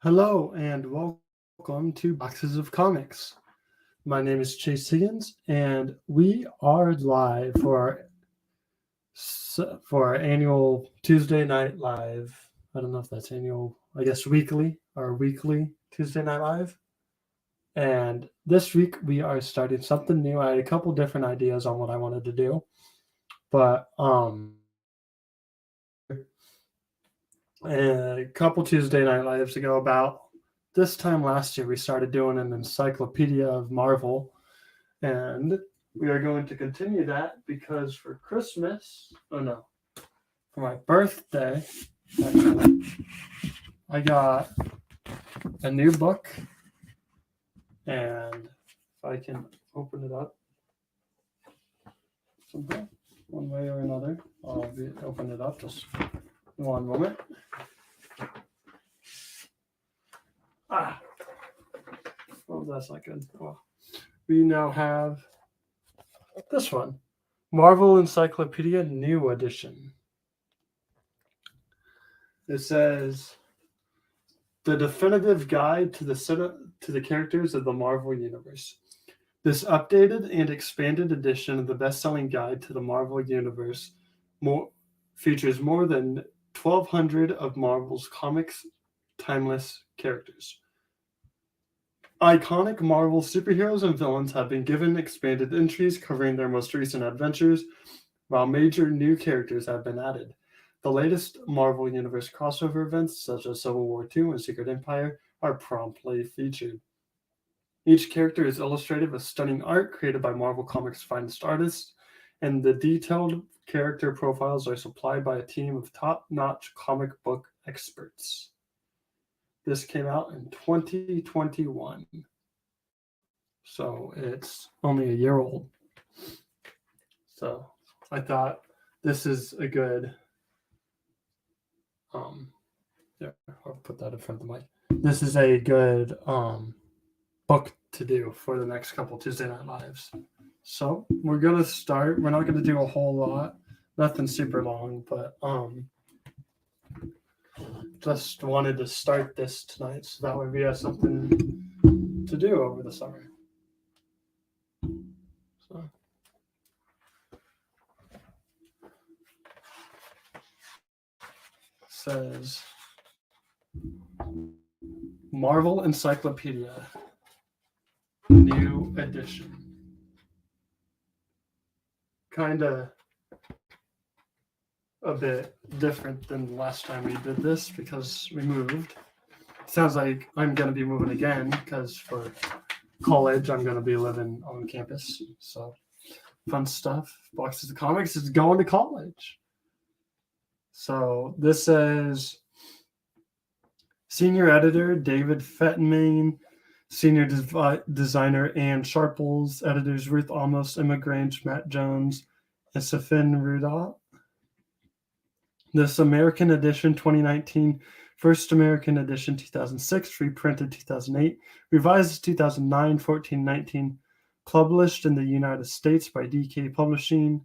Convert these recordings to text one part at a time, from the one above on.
Hello and welcome to Boxes of Comics. My name is Chase Higgins, and we are live for our annual Tuesday Night Live. I don't know if that's annual, I guess weekly, our weekly Tuesday Night Live. And this week we are starting something new. I had a couple different ideas on what I wanted to do, but a couple Tuesday Night Lives ago, about this time last year, we started doing an encyclopedia of Marvel, and we are going to continue that because for my birthday, actually, I got a new book, and if I can open it up somehow, one way or another, I'll open it up just one moment. Oh, that's not good. Well, we now have this one, Marvel Encyclopedia New Edition. It says, the definitive guide to the characters of the Marvel Universe. This updated and expanded edition of the best-selling guide to the Marvel Universe features more than 1,200 of Marvel's comics' timeless characters. Iconic Marvel superheroes and villains have been given expanded entries covering their most recent adventures, while major new characters have been added. The latest Marvel Universe crossover events, such as Civil War II and Secret Empire, are promptly featured. Each character is illustrated with stunning art created by Marvel Comics' finest artists, and the detailed character profiles are supplied by a team of top-notch comic book experts. This came out in 2021, so it's only a year old. So I thought this is a good, I'll put that in front of the mic. This is a good book to do for the next couple Tuesday Night Lives. So we're gonna start. We're not gonna do a whole lot, nothing super long, but just wanted to start this tonight so that way we have something to do over the summer. So it says Marvel Encyclopedia New Edition. Kind of a bit different than the last time we did this because we moved. Sounds like I'm going to be moving again because for college I'm going to be living on campus. So fun stuff. Boxes of Comics is going to college. So this is Senior Editor David Fettenmain, Senior Designer Ann Sharples, Editors Ruth Almost, Emma Grange, Matt Jones, and Safin Rudolph. This American edition 2019, first American edition 2006, reprinted 2008, revised 2009, 14, 19, published in the United States by DK Publishing,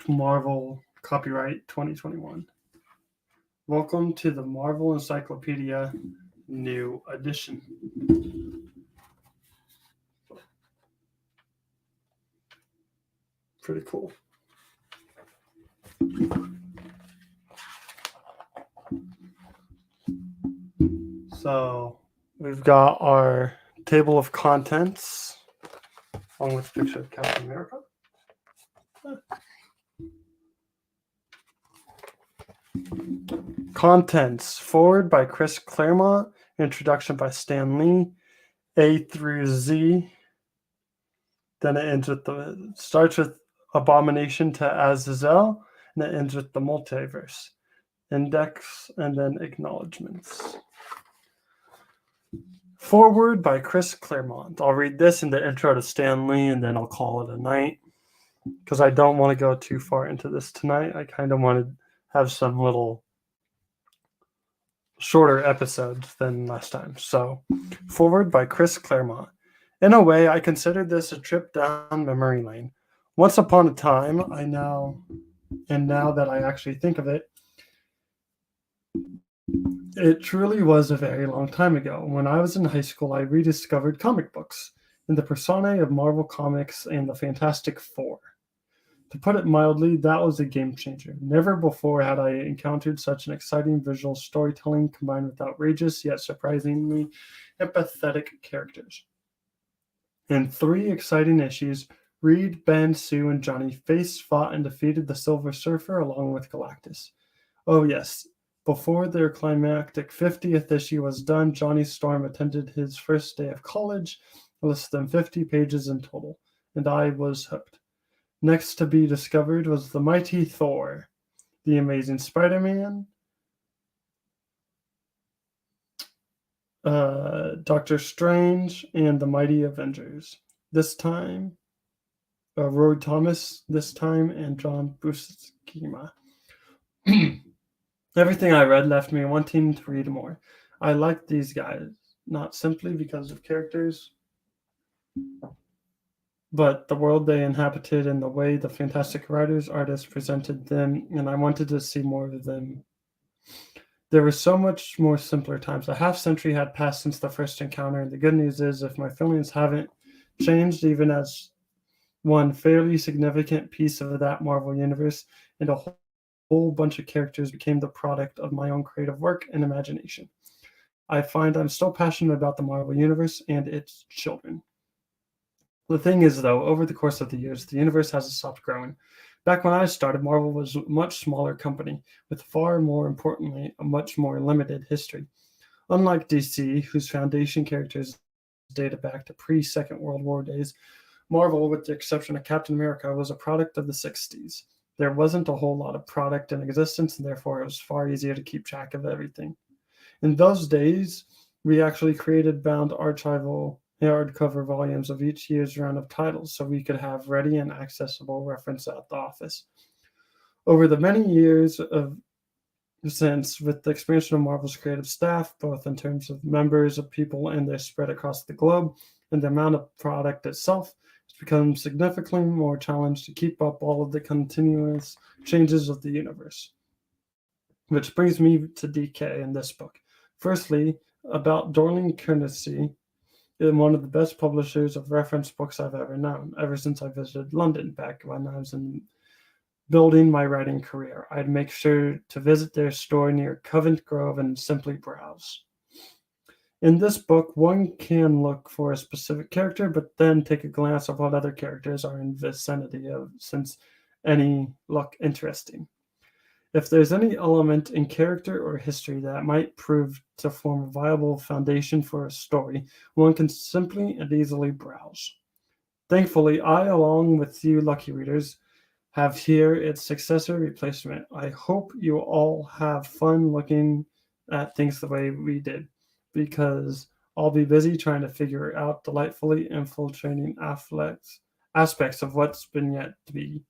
Marvel, copyright 2021. Welcome to the Marvel Encyclopedia New Edition. Pretty cool. So we've got our table of contents along with a picture of Captain America. Contents. Forward by Chris Claremont. Introduction by Stan Lee. A through Z. Then it ends with starts with Abomination to Azazel, and it ends with the multiverse. Index and then acknowledgements. Forward by Chris Claremont. I'll read this in the intro to Stan Lee, and then I'll call it a night because I don't want to go too far into this tonight. I kind of want to have some little shorter episodes than last time. So, forward by Chris Claremont. In a way, I considered this a trip down memory lane. Once upon a time, now that I actually think of it, It truly was a very long time ago. When I was in high school, I rediscovered comic books and the personae of Marvel Comics and the Fantastic Four. To put it mildly, that was a game changer. Never before had I encountered such an exciting visual storytelling combined with outrageous yet surprisingly empathetic characters. In 3 exciting issues, Reed, Ben, Sue, and Johnny faced, fought, and defeated the Silver Surfer along with Galactus. Oh, yes. Before their climactic 50th issue was done, Johnny Storm attended his first day of college, less than 50 pages in total, and I was hooked. Next to be discovered was the mighty Thor, the Amazing Spider-Man, Doctor Strange, and the Mighty Avengers. This time, Roy Thomas, this time, and John Buscema. Everything I read left me wanting to read more. I liked these guys, not simply because of characters, but the world they inhabited and the way the fantastic writers, artists presented them, and I wanted to see more of them. There were so much more simpler times. A half century had passed since the first encounter, and the good news is, if my feelings haven't changed, even as one fairly significant piece of that Marvel universe and a whole bunch of characters became the product of my own creative work and imagination. I find I'm still passionate about the Marvel universe and its children. The thing is, though, over the course of the years, the universe hasn't stopped growing. Back when I started, Marvel was a much smaller company, with far more importantly, a much more limited history. Unlike DC, whose foundation characters date back to pre-Second World War days, Marvel, with the exception of Captain America, was a product of the 60s. There wasn't a whole lot of product in existence, and therefore it was far easier to keep track of everything. In those days, we actually created bound archival hardcover volumes of each year's round of titles so we could have ready and accessible reference at the office. Over the many years of since, with the expansion of Marvel's creative staff, both in terms of members of people and their spread across the globe, and the amount of product itself, it's become significantly more challenged to keep up all of the continuous changes of the universe. Which brings me to DK in this book. Firstly, about Dorling Courtesy, one of the best publishers of reference books I've ever known, ever since I visited London back when I was building my writing career. I'd make sure to visit their store near Covent Grove and simply browse. In this book, one can look for a specific character, but then take a glance at what other characters are in vicinity of, since any look interesting. If there's any element in character or history that might prove to form a viable foundation for a story, one can simply and easily browse. Thankfully, I, along with you lucky readers, have here its successor replacement. I hope you all have fun looking at things the way we did, because I'll be busy trying to figure out delightfully infiltrating aspects of what's been yet to be.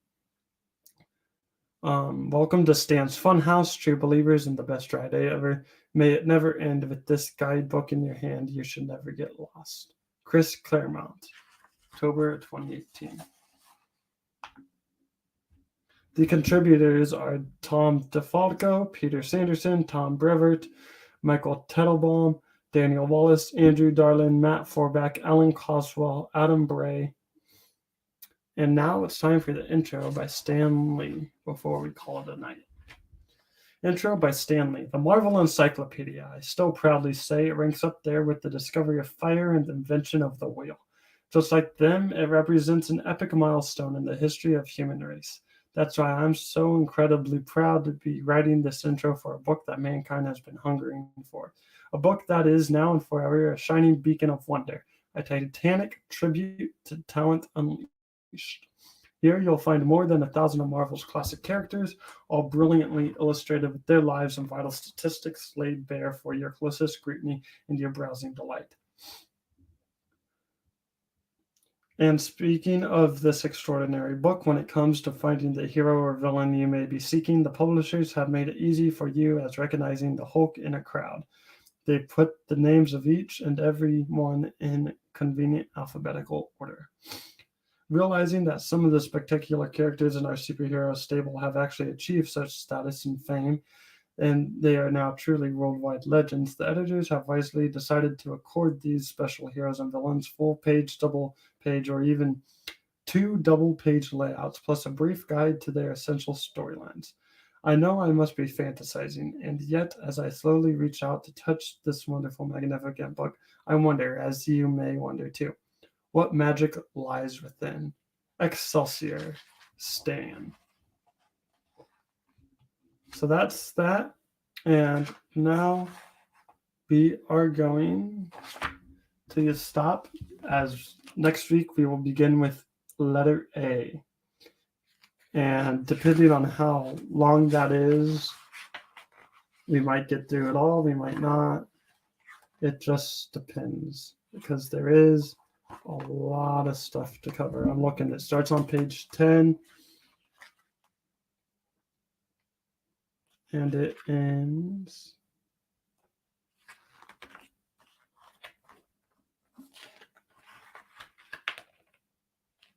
Welcome to Stan's Funhouse, true believers in the best dry day ever. May it never end. With this guidebook in your hand, you should never get lost. Chris Claremont, October 2018. The contributors are Tom DeFalco, Peter Sanderson, Tom Brevert, Michael Tettelbaum, Daniel Wallace, Andrew Darlin, Matt Forback, Alan Coswell, Adam Bray. And now it's time for the intro by Stan Lee before we call it a night. Intro by Stan Lee. The Marvel Encyclopedia, I still proudly say, it ranks up there with the discovery of fire and the invention of the wheel. Just like them, it represents an epic milestone in the history of human race. That's why I'm so incredibly proud to be writing this intro for a book that mankind has been hungering for. A book that is now and forever a shining beacon of wonder, a titanic tribute to talent unleashed. Here you'll find more than 1,000 of Marvel's classic characters, all brilliantly illustrated with their lives and vital statistics laid bare for your closest scrutiny and your browsing delight. And speaking of this extraordinary book, when it comes to finding the hero or villain you may be seeking, the publishers have made it easy for you as recognizing the Hulk in a crowd. They put the names of each and every one in convenient alphabetical order. Realizing that some of the spectacular characters in our superhero stable have actually achieved such status and fame, and they are now truly worldwide legends, the editors have wisely decided to accord these special heroes and villains full page, double page, or even 2 double page layouts, plus a brief guide to their essential storylines. I know I must be fantasizing, and yet, as I slowly reach out to touch this wonderful, magnificent book, I wonder, as you may wonder too, what magic lies within. Excelsior, Stan. So that's that. And now we are going to stop, as next week we will begin with letter A. And depending on how long that is, we might get through it all, we might not. It just depends, because there is a lot of stuff to cover. I'm looking, it starts on page 10 and it ends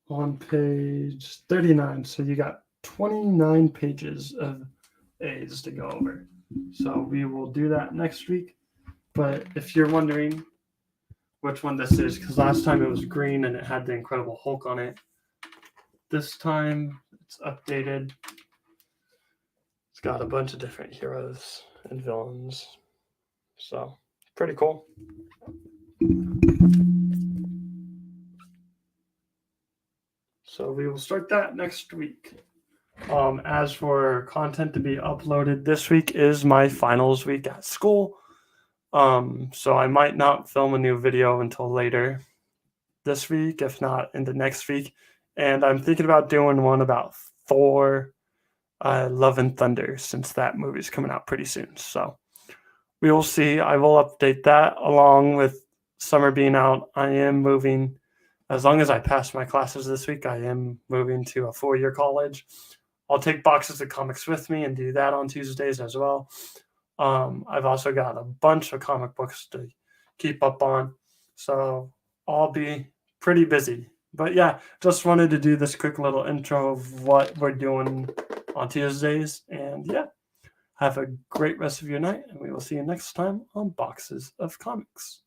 on page 39. So you got 29 pages of A's to go over. So we will do that next week. But if you're wondering which one this is, because last time it was green and it had the Incredible Hulk on it, this time it's updated. It's got a bunch of different heroes and villains. So pretty cool. So we will start that next week. As for content to be uploaded, this week is my finals week at school. So I might not film a new video until later this week, if not in the next week. And I'm thinking about doing one about Thor, Love and Thunder, since that movie's coming out pretty soon. So we will see. I will update that along with summer being out. I am moving, as long as I pass my classes this week, I am moving to a 4-year college. I'll take boxes of comics with me and do that on Tuesdays as well. I've also got a bunch of comic books to keep up on, so I'll be pretty busy. But yeah, just wanted to do this quick little intro of what we're doing on Tuesdays. And yeah, have a great rest of your night, and we will see you next time on Boxes of Comics.